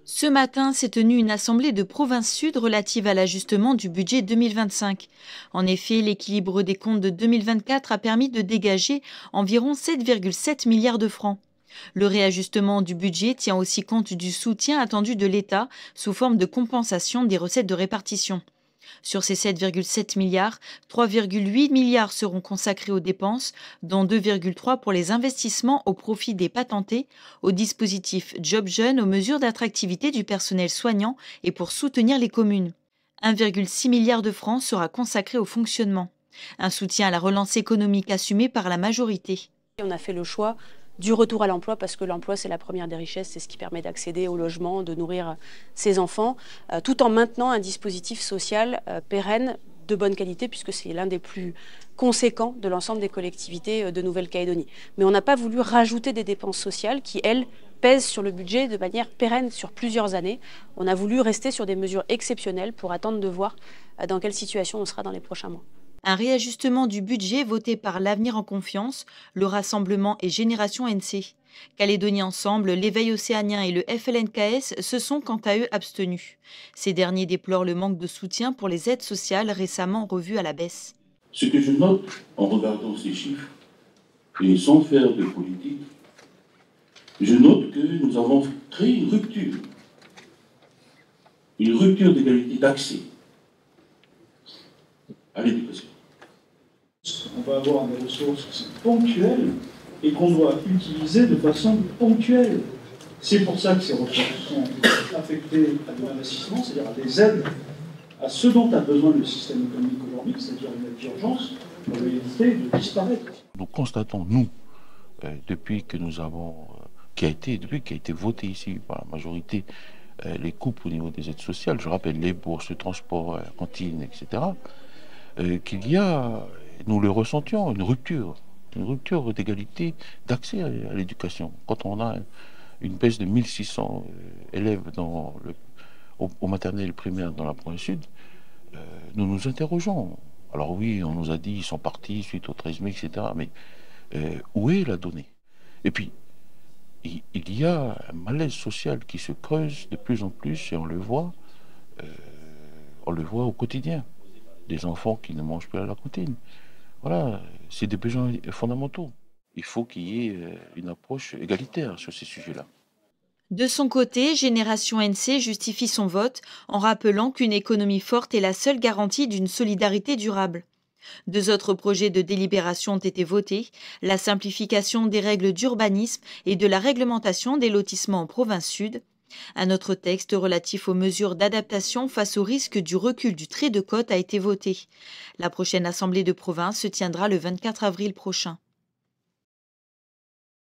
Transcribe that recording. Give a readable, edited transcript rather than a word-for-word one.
Ce matin s'est tenue une assemblée de province sud relative à l'ajustement du budget 2025. En effet, l'équilibre des comptes de 2024 a permis de dégager environ 7,7 milliards de francs. Le réajustement du budget tient aussi compte du soutien attendu de l'État sous forme de compensation des recettes de répartition. Sur ces 7,7 milliards, 3,8 milliards seront consacrés aux dépenses, dont 2,3 pour les investissements au profit des patentés, au dispositif Job Jeunes, aux mesures d'attractivité du personnel soignant et pour soutenir les communes. 1,6 milliard de francs sera consacré au fonctionnement. Un soutien à la relance économique assumé par la majorité. On a fait le choix du retour à l'emploi parce que l'emploi, c'est la première des richesses, c'est ce qui permet d'accéder au logement, de nourrir ses enfants, tout en maintenant un dispositif social pérenne, de bonne qualité, puisque c'est l'un des plus conséquents de l'ensemble des collectivités de Nouvelle-Calédonie. Mais on n'a pas voulu rajouter des dépenses sociales qui, elles, pèsent sur le budget de manière pérenne sur plusieurs années. On a voulu rester sur des mesures exceptionnelles pour attendre de voir dans quelle situation on sera dans les prochains mois. Un réajustement du budget voté par l'Avenir en Confiance, le Rassemblement et Génération NC. Calédonie Ensemble, l'Éveil océanien et le FLNKS se sont quant à eux abstenus. Ces derniers déplorent le manque de soutien pour les aides sociales récemment revues à la baisse. Ce que je note en regardant ces chiffres, et sans faire de politique, je note que nous avons créé une rupture d'égalité d'accès à l'éducation. On va avoir des ressources ponctuelles et qu'on doit utiliser de façon ponctuelle. C'est pour ça que ces ressources sont affectées à de l'investissement, c'est-à-dire à des aides, à ce dont a besoin le système économique aujourd'hui, c'est-à-dire une aide d'urgence, pour éviter de disparaître. Nous constatons, nous, depuis que nous avons, depuis qui a été voté ici par la majorité, les coupes au niveau des aides sociales, je rappelle les bourses, le transport, cantine, etc., qu'il y a, nous le ressentions, une rupture d'égalité d'accès à l'éducation. Quand on a une baisse de 1600 élèves au maternel primaire dans la province sud, nous nous interrogeons. Alors oui, on nous a dit ils sont partis suite au 13 mai, etc. Mais où est la donnée? Et puis, il y a un malaise social qui se creuse de plus en plus et on le voit au quotidien. Des enfants qui ne mangent plus à la cantine. Voilà, c'est des besoins fondamentaux. Il faut qu'il y ait une approche égalitaire sur ces sujets-là. De son côté, Génération NC justifie son vote en rappelant qu'une économie forte est la seule garantie d'une solidarité durable. Deux autres projets de délibération ont été votés, la simplification des règles d'urbanisme et de la réglementation des lotissements en province sud. Un autre texte relatif aux mesures d'adaptation face au risque du recul du trait de côte a été voté. La prochaine assemblée de province se tiendra le 24 avril prochain.